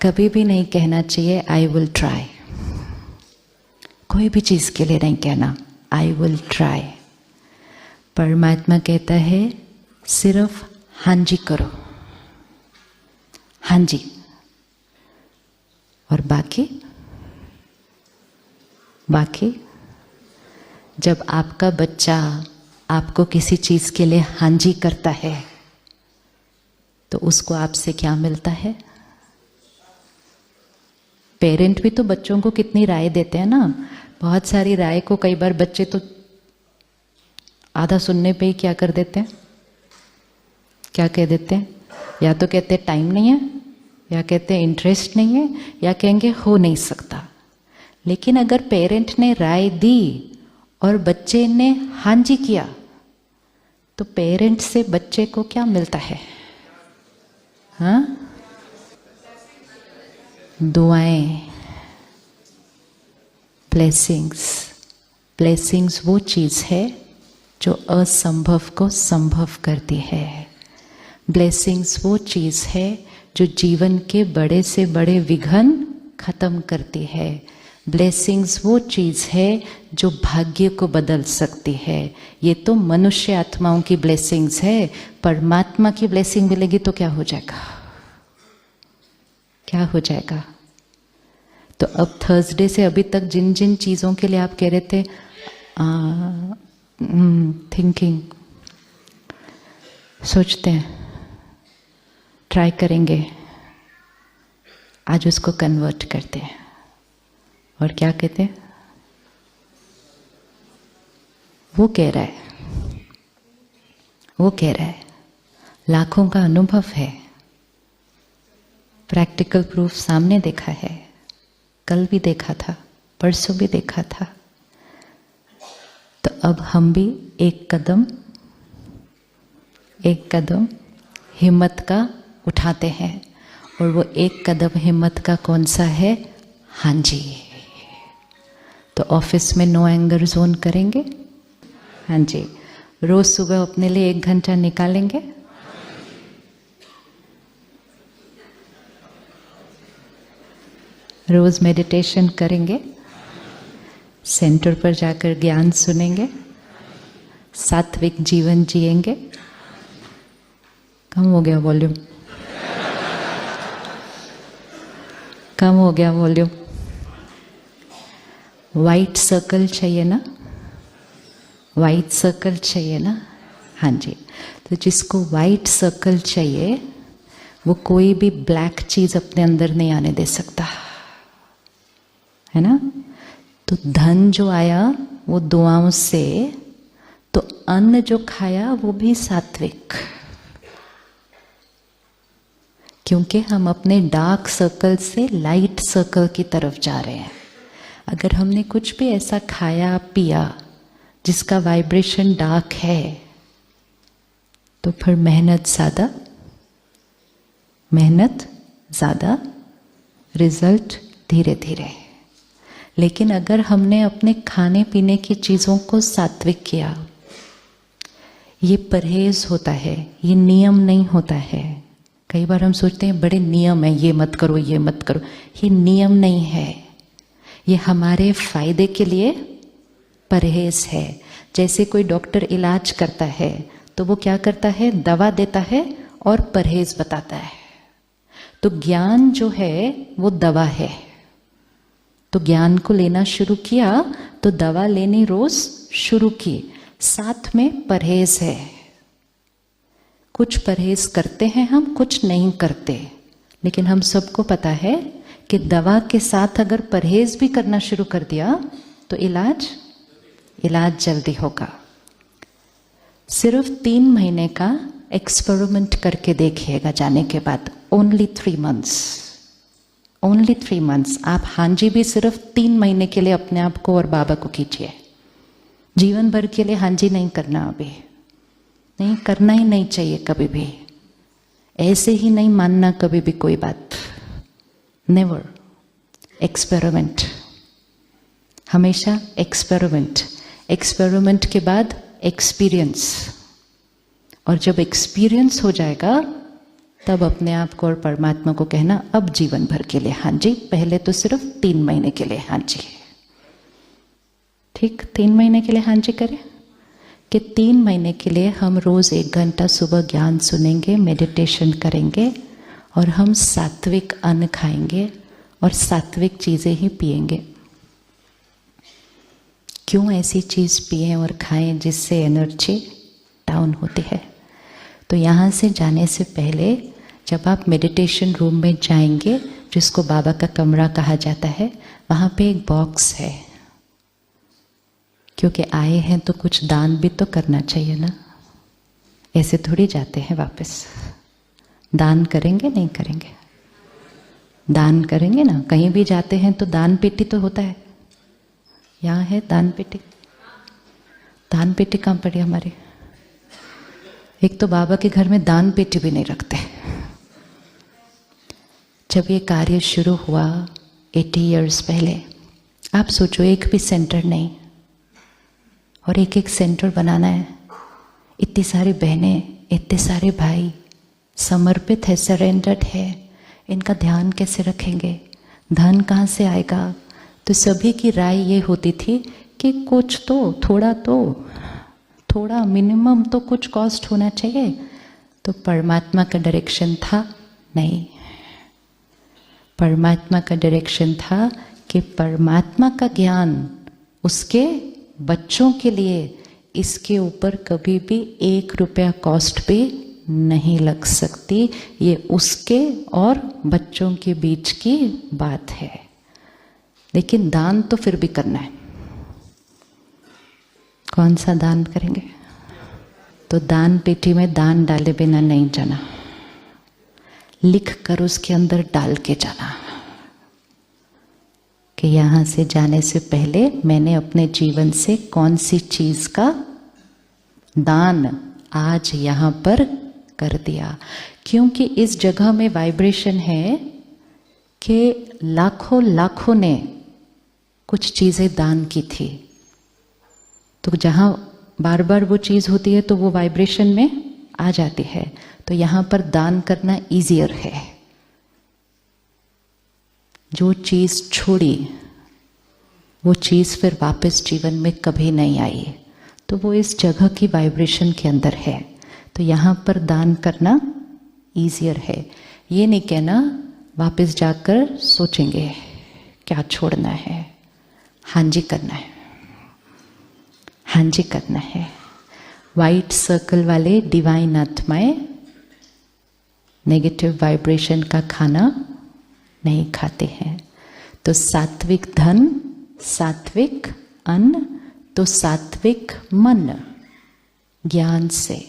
कभी भी नहीं कहना चाहिए आई विल ट्राई। कोई भी चीज के लिए नहीं कहना आई विल ट्राई। परमात्मा कहता है सिर्फ हाँ जी करो, हाँ जी, और बाकी जब आपका बच्चा आपको किसी चीज के लिए हाँ जी करता है तो उसको आपसे क्या मिलता है? पेरेंट भी तो बच्चों को कितनी राय देते हैं ना। बहुत सारी राय को कई बार बच्चे तो आधा सुनने पे ही क्या कर देते हैं, क्या कह देते हैं? या तो कहते हैं टाइम नहीं है, या कहते हैं इंटरेस्ट नहीं है, या कहेंगे हो नहीं सकता। लेकिन अगर पेरेंट ने राय दी और बच्चे ने हाँ जी किया तो पेरेंट से बच्चे को क्या मिलता है? हाँ, दुआएं, ब्लेसिंग्स। ब्लेसिंग्स वो चीज है जो असंभव को संभव करती है। ब्लेसिंग्स वो चीज है जो जीवन के बड़े से बड़े विघ्न खत्म करती है। ब्लेसिंग्स वो चीज है जो भाग्य को बदल सकती है। ये तो मनुष्य आत्माओं की ब्लेसिंग्स है। परमात्मा की ब्लेसिंग मिलेगी तो क्या हो जाएगा? क्या हो जाएगा? तो अब थर्सडे से अभी तक जिन जिन चीजों के लिए आप कह रहे थे थिंकिंग, सोचते हैं, ट्राई करेंगे, आज उसको कन्वर्ट करते हैं और क्या कहते हैं? वो कह रहा है, लाखों का अनुभव है, प्रैक्टिकल प्रूफ सामने देखा है, कल भी देखा था, परसों भी देखा था। तो अब हम भी एक कदम हिम्मत का उठाते हैं, और वो एक कदम हिम्मत का कौन सा है? हाँ जी। तो ऑफिस में नो एंगर जोन करेंगे? हाँ जी। रोज सुबह अपने लिए 1 घंटा निकालेंगे? रोज मेडिटेशन करेंगे? सेंटर पर जाकर ज्ञान सुनेंगे? सात्विक जीवन जिएंगे? कम हो गया वॉल्यूम, कम हो गया वॉल्यूम। वाइट सर्कल चाहिए ना? वाइट सर्कल चाहिए ना? हाँ जी। तो जिसको वाइट सर्कल चाहिए वो कोई भी ब्लैक चीज अपने अंदर नहीं आने दे सकता, है ना? तो धन जो आया वो दुआओं से, तो अन्न जो खाया वो भी सात्विक, क्योंकि हम अपने डार्क सर्कल से लाइट सर्कल की तरफ जा रहे हैं। अगर हमने कुछ भी ऐसा खाया पिया जिसका वाइब्रेशन डार्क है तो फिर मेहनत ज़्यादा, रिजल्ट धीरे धीरे। लेकिन अगर हमने अपने खाने पीने की चीज़ों को सात्विक किया, ये परहेज होता है, ये नियम नहीं होता है। कई बार हम सोचते हैं बड़े नियम है, ये मत करो, ये मत करो। ये नियम नहीं है, ये हमारे फायदे के लिए परहेज है। जैसे कोई डॉक्टर इलाज करता है तो वो क्या करता है? दवा देता है और परहेज बताता है। तो ज्ञान जो है वो दवा है। तो ज्ञान को लेना शुरू किया तो दवा लेनी रोज शुरू की, साथ में परहेज है। कुछ परहेज करते हैं हम, कुछ नहीं करते। लेकिन हम सबको पता है कि दवा के साथ अगर परहेज भी करना शुरू कर दिया तो इलाज जल्दी होगा। सिर्फ 3 महीने का एक्सपेरिमेंट करके देखिएगा जाने के बाद। Only 3 months. आप हाँ जी भी सिर्फ 3 महीने के लिए अपने आप को और बाबा को कीजिए। जीवन भर के लिए हाँ जी नहीं करना, अभी नहीं करना ही नहीं चाहिए कभी भी। ऐसे ही नहीं मानना कभी भी कोई बात, नेवर। एक्सपेरिमेंट, हमेशा एक्सपेरिमेंट के बाद एक्सपीरियंस, और जब एक्सपीरियंस हो जाएगा तब अपने आप को और परमात्मा को कहना अब जीवन भर के लिए हाँ जी, पहले तो सिर्फ 3 महीने के लिए हाँ जी। ठीक, 3 महीने के लिए हाँ जी करें कि 3 महीने के लिए हम रोज 1 घंटा सुबह ज्ञान सुनेंगे, मेडिटेशन करेंगे और हम सात्विक अन्न खाएंगे और सात्विक चीजें ही पिएंगे। क्यों ऐसी चीज पिएं और खाएं जिससे एनर्जी डाउन होती है? तो यहाँ से जाने से पहले जब आप मेडिटेशन रूम में जाएंगे, जिसको बाबा का कमरा कहा जाता है, वहाँ पे एक बॉक्स है, क्योंकि आए हैं तो कुछ दान भी तो करना चाहिए ना, ऐसे थोड़ी जाते हैं वापस। दान करेंगे नहीं करेंगे? दान करेंगे ना, कहीं भी जाते हैं तो दान पेटी तो होता है। यहाँ है दान पेटी? दान पेटी कहाँ पड़ी हमारी? एक तो बाबा के घर में दान पेटी भी नहीं रखते। जब ये कार्य शुरू हुआ 80 इयर्स पहले, आप सोचो एक भी सेंटर नहीं, और एक एक सेंटर बनाना है। इतनी सारी बहनें, इतने सारे भाई समर्पित है, सरेंडर्ड है, इनका ध्यान कैसे रखेंगे? धन कहाँ से आएगा? तो सभी की राय ये होती थी कि कुछ तो, थोड़ा मिनिमम तो कुछ कॉस्ट होना चाहिए। तो परमात्मा का डायरेक्शन था नहीं, परमात्मा का डायरेक्शन था कि परमात्मा का ज्ञान उसके बच्चों के लिए, इसके ऊपर कभी भी 1 रुपया कॉस्ट भी नहीं लग सकती। ये उसके और बच्चों के बीच की बात है। लेकिन दान तो फिर भी करना है। कौन सा दान करेंगे? तो दान पेटी में दान डाले बिना नहीं जाना, लिख कर उसके अंदर डाल के जाना कि यहाँ से जाने से पहले मैंने अपने जीवन से कौन सी चीज का दान आज यहाँ पर कर दिया। क्योंकि इस जगह में वाइब्रेशन है कि लाखों ने कुछ चीजें दान की थी। तो जहाँ बार बार वो चीज होती है तो वो वाइब्रेशन में आ जाती है। तो यहाँ पर दान करना ईजियर है। जो चीज छोड़ी वो चीज फिर वापस जीवन में कभी नहीं आई, तो वो इस जगह की वाइब्रेशन के अंदर है। तो यहाँ पर दान करना ईजियर है। ये नहीं कहना वापस जाकर सोचेंगे क्या छोड़ना है। हाँ जी करना है, हाँ जी करना है। वाइट सर्कल वाले डिवाइन आत्माएं नेगेटिव वाइब्रेशन का खाना नहीं खाते हैं। तो सात्विक धन, सात्विक अन्न, तो सात्विक मन ज्ञान से